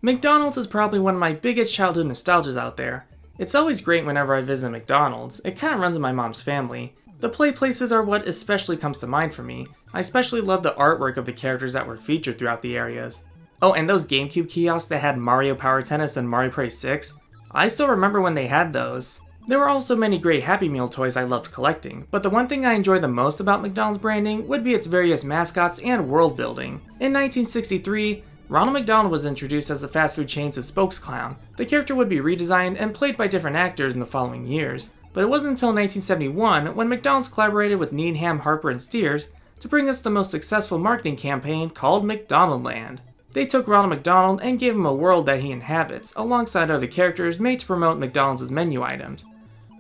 McDonald's is probably one of my biggest childhood nostalgias out there. It's always great whenever I visit McDonald's. It kinda runs in my mom's family. The play places are what especially comes to mind for me. I especially love the artwork of the characters that were featured throughout the areas. Oh, and those GameCube kiosks that had Mario Power Tennis and Mario Party 6? I still remember when they had those. There were also many great Happy Meal toys I loved collecting, but the one thing I enjoy the most about McDonald's branding would be its various mascots and world building. In 1963, Ronald McDonald was introduced as the fast food chain's McClown. The character would be redesigned and played by different actors in the following years, but it wasn't until 1971 when McDonald's collaborated with Needham, Harper, and Steers to bring us the most successful marketing campaign called McDonaldland. They took Ronald McDonald and gave him a world that he inhabits, alongside other characters made to promote McDonald's menu items.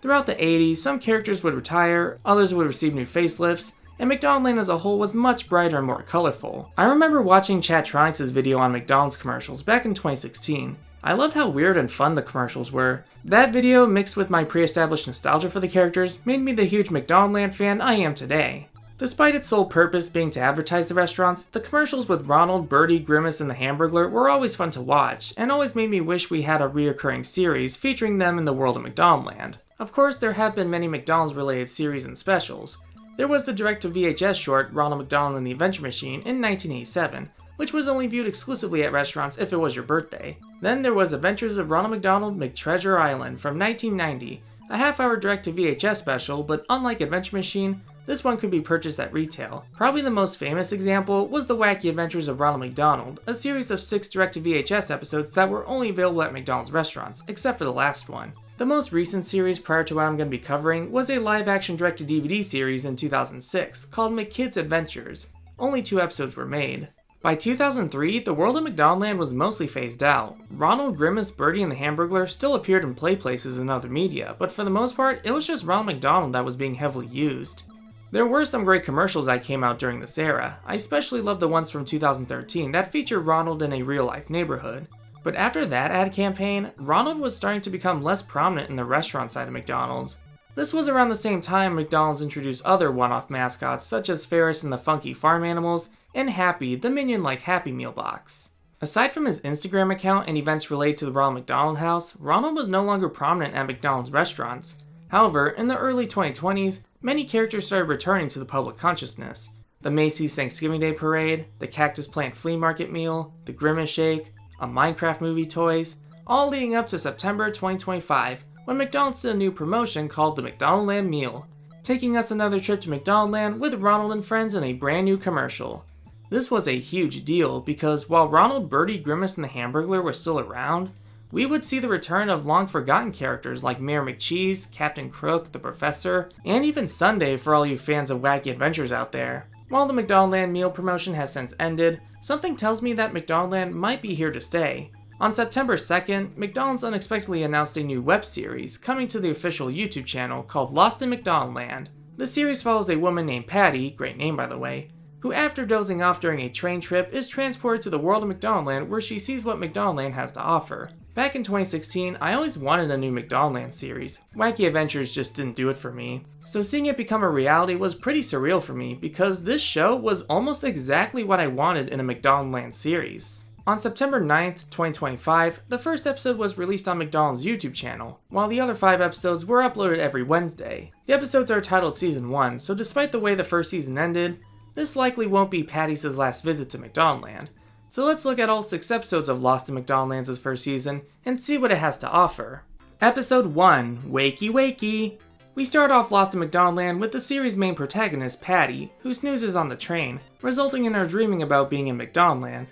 Throughout the 80s, some characters would retire, others would receive new facelifts, and McDonaldland as a whole was much brighter and more colorful. I remember watching Chatronics' video on McDonald's commercials back in 2016. I loved how weird and fun the commercials were. That video, mixed with my pre-established nostalgia for the characters, made me the huge McDonaldland fan I am today. Despite its sole purpose being to advertise the restaurants, the commercials with Ronald, Birdie, Grimace, and the Hamburglar were always fun to watch, and always made me wish we had a reoccurring series featuring them in the world of McDonaldland. Of course, there have been many McDonald's-related series and specials. There was the direct-to-VHS short Ronald McDonald and the Adventure Machine in 1987, which was only viewed exclusively at restaurants if it was your birthday. Then there was Adventures of Ronald McDonald McTreasure Island from 1990, a half-hour direct-to-VHS special, but unlike Adventure Machine, this one could be purchased at retail. Probably the most famous example was The Wacky Adventures of Ronald McDonald, a series of 6 direct-to-VHS episodes that were only available at McDonald's restaurants, except for the last one. The most recent series prior to what I'm going to be covering was a live-action direct-to-DVD series in 2006 called McKids Adventures. Only 2 episodes were made. By 2003, the world of McDonaldland was mostly phased out. Ronald, Grimace, Birdie, and the Hamburglar still appeared in play places and other media, but for the most part, it was just Ronald McDonald that was being heavily used. There were some great commercials that came out during this era. I especially love the ones from 2013 that feature Ronald in a real-life neighborhood. But after that ad campaign, Ronald was starting to become less prominent in the restaurant side of McDonald's. This was around the same time McDonald's introduced other one-off mascots such as Ferris and the Funky Farm Animals, and Happy, the minion-like Happy Meal box. Aside from his Instagram account and events related to the Ronald McDonald House, Ronald was no longer prominent at McDonald's restaurants. However, in the early 2020s, many characters started returning to the public consciousness. The Macy's Thanksgiving Day Parade, the Cactus Plant Flea Market Meal, the Grimace Shake, a Minecraft movie toys, all leading up to September 2025, when McDonald's did a new promotion called the McDonaldland Meal, taking us another trip to McDonaldland with Ronald and friends in a brand new commercial. This was a huge deal because while Ronald, Birdie, Grimace, and the Hamburglar were still around, we would see the return of long-forgotten characters like Mayor McCheese, Captain Crook, the Professor, and even Sunday for all you fans of wacky adventures out there. While the McDonaldland meal promotion has since ended, something tells me that McDonaldland might be here to stay. On September 2nd, McDonald's unexpectedly announced a new web series coming to the official YouTube channel called Lost in McDonaldland. The series follows a woman named Patty, great name by the way, who after dozing off during a train trip is transported to the world of McDonaldland where she sees what McDonaldland has to offer. Back in 2016, I always wanted a new McDonaldland series. Wacky Adventures just didn't do it for me. So seeing it become a reality was pretty surreal for me because this show was almost exactly what I wanted in a McDonaldland series. On September 9th, 2025, the first episode was released on McDonald's YouTube channel, while the other 5 episodes were uploaded every Wednesday. The episodes are titled Season 1, so despite the way the first season ended, this likely won't be Patty's last visit to McDonaldland. So let's look at all 6 episodes of Lost in McDonaldland's first season and see what it has to offer. Episode 1, Wakey Wakey. We start off Lost in McDonaldland with the series' main protagonist, Patty, who snoozes on the train, resulting in her dreaming about being in McDonaldland.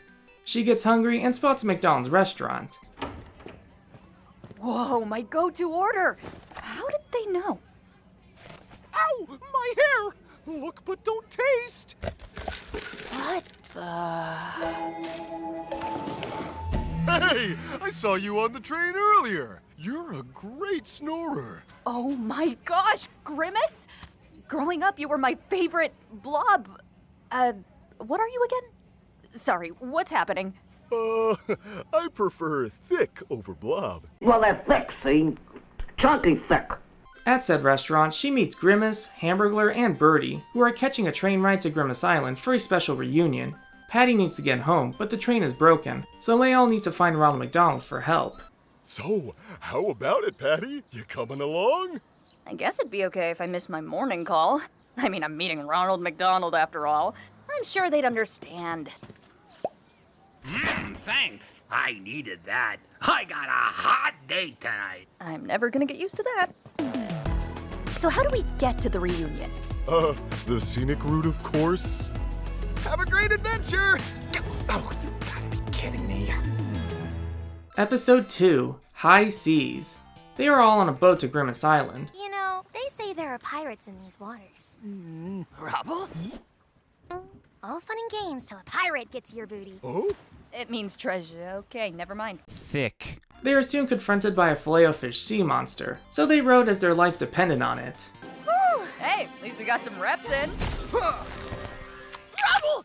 She gets hungry and spots a McDonald's restaurant. Whoa, my go-to order! How did they know? Ow! My hair! Look but don't taste! What the... Hey! I saw you on the train earlier! You're a great snorer! Oh my gosh, Grimace! Growing up, you were my favorite blob. What are you again? Sorry, what's happening? I prefer thick over blob. Well, they're thick, see? Chunky thick. At said restaurant, she meets Grimace, Hamburglar, and Birdie, who are catching a train ride to Grimace Island for a special reunion. Patty needs to get home, but the train is broken, so they all need to find Ronald McDonald for help. So, how about it, Patty? You coming along? I guess it'd be okay if I missed my morning call. I mean, I'm meeting Ronald McDonald after all. I'm sure they'd understand. Thanks. I needed that. I got a hot date tonight. I'm never gonna get used to that. So how do we get to the reunion? The scenic route, of course. Have a great adventure! Oh, you gotta be kidding me. Episode 2, High Seas. They are all on a boat to Grimace Island. You know, they say there are pirates in these waters. Rubble? All fun and games till a pirate gets your booty. Oh? It means treasure. Okay, never mind. Thick. They are soon confronted by a filet-o-fish sea monster, so they rowed as their life depended on it. Whew! Hey, at least we got some reps in. Rubble!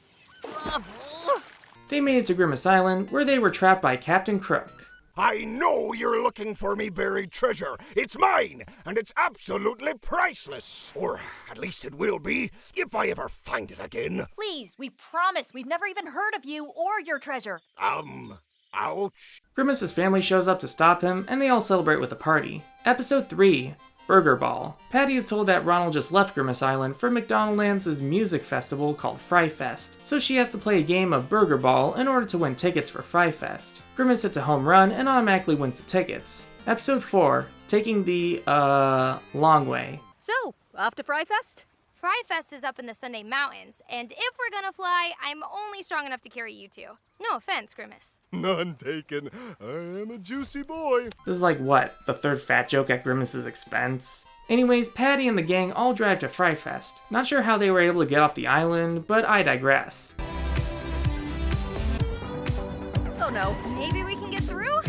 Rubble! They made it to Grimace Island, where they were trapped by Captain Crook. I know you're looking for me buried treasure. It's mine, and it's absolutely priceless. Or at least it will be, if I ever find it again. Please, we promise we've never even heard of you or your treasure. Ouch. Grimace's family shows up to stop him, and they all celebrate with a party. Episode 3, Burger Ball. Patty is told that Ronald just left Grimace Island for McDonaldland's music festival called Fry Fest, so she has to play a game of Burger Ball in order to win tickets for Fry Fest. Grimace hits a home run and automatically wins the tickets. Episode 4, Taking the, long way. So, off to Fry Fest? Fry Fest is up in the Sunday Mountains, and if we're gonna fly, I'm only strong enough to carry you two. No offense, Grimace. None taken. I am a juicy boy. This is like what, the third fat joke at Grimace's expense? Anyways, Patty and the gang all drive to Fry Fest. Not sure how they were able to get off the island, but I digress. Oh no. Maybe we can get through?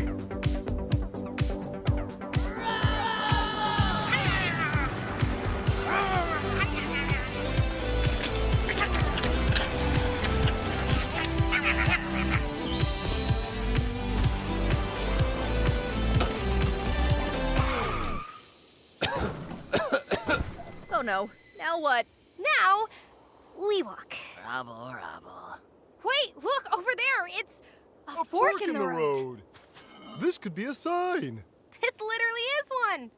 Oh no. Now what? Now, we walk. Rubble, rubble. Wait, look, over there! It's a, A fork in the road. This could be a sign. This literally is one!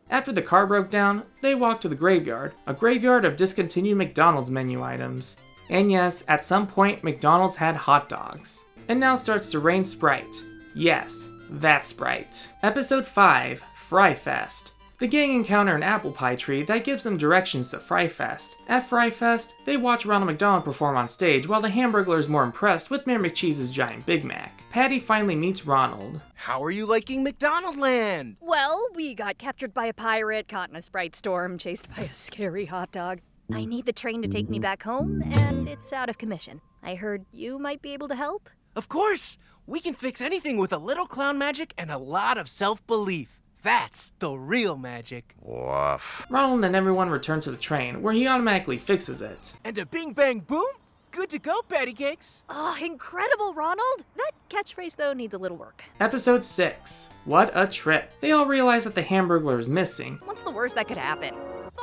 After the car broke down, they walked to the graveyard, a graveyard of discontinued McDonald's menu items. And yes, at some point, McDonald's had hot dogs. And now starts to rain Sprite. Yes, that Sprite. Episode 5, Fry Fest. The gang encounter an apple pie tree that gives them directions to Fry Fest. At Fry Fest, they watch Ronald McDonald perform on stage while the Hamburglar is more impressed with Mayor McCheese's giant Big Mac. Patty finally meets Ronald. How are you liking McDonaldland? Well, we got captured by a pirate, caught in a Sprite storm, chased by a scary hot dog. I need the train to take me back home, and it's out of commission. I heard you might be able to help? Of course! We can fix anything with a little clown magic and a lot of self-belief. That's the real magic. Woof. Ronald and everyone return to the train, where he automatically fixes it. And a bing bang boom? Good to go, patty cakes. Oh, incredible, Ronald! That catchphrase, though, needs a little work. Episode 6, What a Trip. They all realize that the Hamburglar is missing. What's the worst that could happen?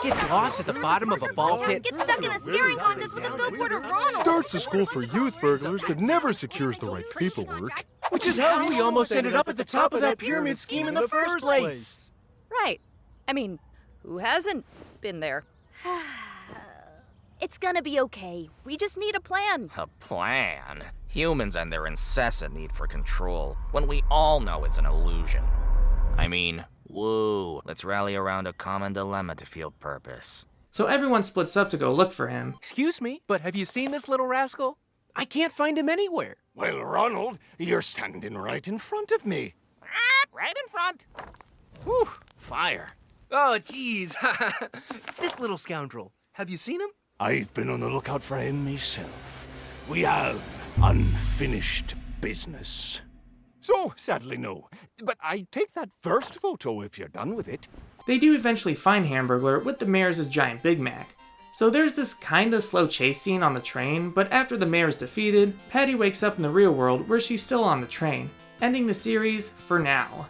Gets lost at the bottom of a ball pit. Get stuck in a staring contest with a billboard of Ronald! Starts a school for youth burglars but never secures the right paperwork. Which is how we almost ended up at the top of that pyramid scheme in the first place. Right. I mean, who hasn't been there? It's gonna be okay. We just need a plan. A plan? Humans and their incessant need for control, when we all know it's an illusion. I mean, woo, let's rally around a common dilemma to field purpose. So everyone splits up to go look for him. Excuse me, but have you seen this little rascal? I can't find him anywhere. Well, Ronald, you're standing right in front of me. Right in front. Whew, fire. Oh, jeez. This little scoundrel. Have you seen him? I've been on the lookout for him myself. We have unfinished business. So, sadly, no. But I take that first photo if you're done with it. They do eventually find Hamburglar with the mayor's giant Big Mac. So there's this kinda slow chase scene on the train, but after the mayor is defeated, Patty wakes up in the real world where she's still on the train, ending the series for now.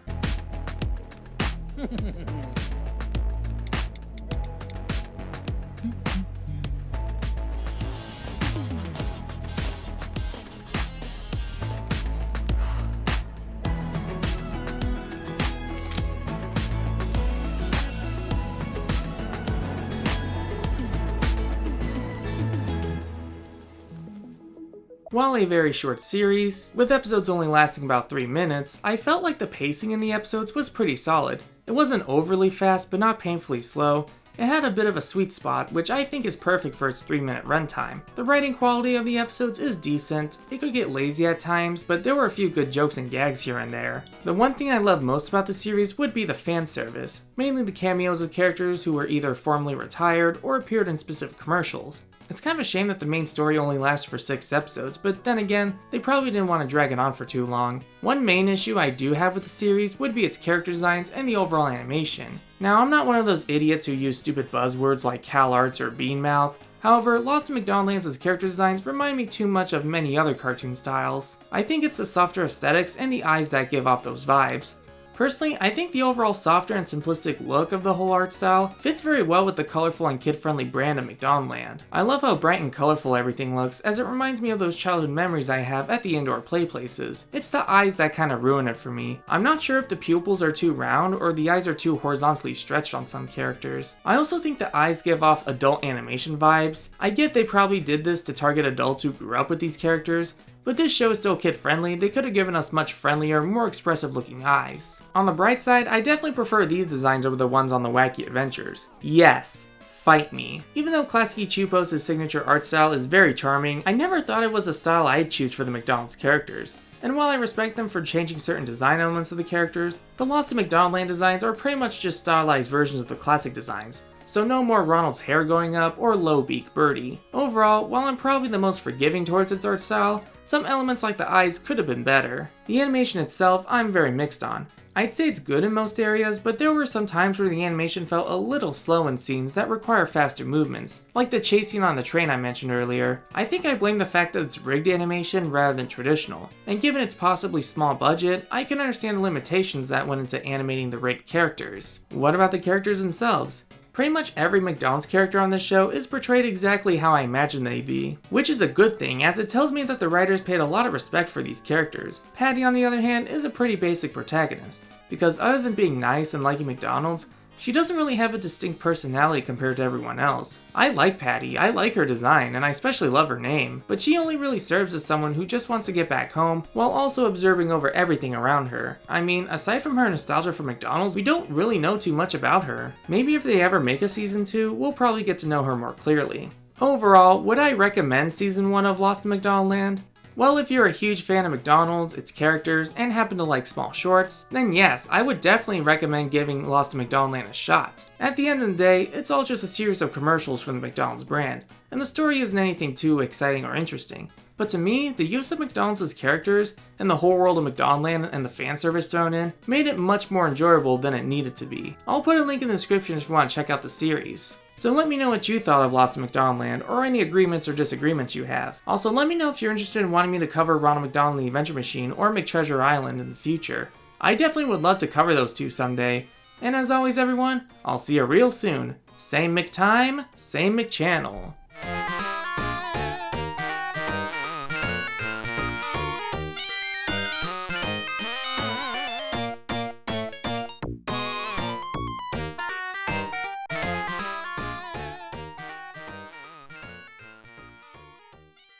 While a very short series, with episodes only lasting about 3 minutes, I felt like the pacing in the episodes was pretty solid. It wasn't overly fast, but not painfully slow. It had a bit of a sweet spot, which I think is perfect for its 3-minute runtime. The writing quality of the episodes is decent. It could get lazy at times, but there were a few good jokes and gags here and there. The one thing I love most about the series would be the fan service, mainly the cameos of characters who were either formerly retired or appeared in specific commercials. It's kind of a shame that the main story only lasts for 6 episodes, but then again, they probably didn't want to drag it on for too long. One main issue I do have with the series would be its character designs and the overall animation. Now, I'm not one of those idiots who use stupid buzzwords like CalArts or Beanmouth. However, Lost in McDonaldland's character designs remind me too much of many other cartoon styles. I think it's the softer aesthetics and the eyes that give off those vibes. Personally, I think the overall softer and simplistic look of the whole art style fits very well with the colorful and kid-friendly brand of McDonaldland. I love how bright and colorful everything looks, as it reminds me of those childhood memories I have at the indoor play places. It's the eyes that kind of ruin it for me. I'm not sure if the pupils are too round or the eyes are too horizontally stretched on some characters. I also think the eyes give off adult animation vibes. I get they probably did this to target adults who grew up with these characters, but this show is still kid-friendly. They could have given us much friendlier, more expressive-looking eyes. On the bright side, I definitely prefer these designs over the ones on the Wacky Adventures. Yes, fight me. Even though Klasky Csupo's signature art style is very charming, I never thought it was a style I'd choose for the McDonald's characters. And while I respect them for changing certain design elements of the characters, the Lost in McDonaldland designs are pretty much just stylized versions of the classic designs. So no more Ronald's hair going up or low beak Birdie. Overall, while I'm probably the most forgiving towards its art style, some elements like the eyes could have been better. The animation itself, I'm very mixed on. I'd say it's good in most areas, but there were some times where the animation felt a little slow in scenes that require faster movements, like the chase scene on the train I mentioned earlier. I think I blame the fact that it's rigged animation rather than traditional, and given its possibly small budget, I can understand the limitations that went into animating the rigged characters. What about the characters themselves? Pretty much every McDonald's character on this show is portrayed exactly how I imagined they'd be, which is a good thing as it tells me that the writers paid a lot of respect for these characters. Patty, on the other hand, is a pretty basic protagonist, because other than being nice and liking McDonald's, she doesn't really have a distinct personality compared to everyone else. I like Patty, I like her design, and I especially love her name, but she only really serves as someone who just wants to get back home while also observing over everything around her. I mean, aside from her nostalgia for McDonald's, we don't really know too much about her. Maybe if they ever make a season 2, we'll probably get to know her more clearly. Overall, would I recommend season 1 of Lost in McDonaldland? Well, if you're a huge fan of McDonald's, its characters, and happen to like small shorts, then yes, I would definitely recommend giving Lost in McDonaldland a shot. At the end of the day, it's all just a series of commercials from the McDonald's brand, and the story isn't anything too exciting or interesting. But to me, the use of McDonald's characters, and the whole world of McDonaldland and the fan service thrown in, made it much more enjoyable than it needed to be. I'll put a link in the description if you want to check out the series. So let me know what you thought of Lost in McDonaldland, or any agreements or disagreements you have. Also, let me know if you're interested in wanting me to cover Ronald McDonald and the Adventure Machine or McTreasure Island in the future. I definitely would love to cover those two someday. And as always everyone, I'll see you real soon. Same McTime, same McChannel.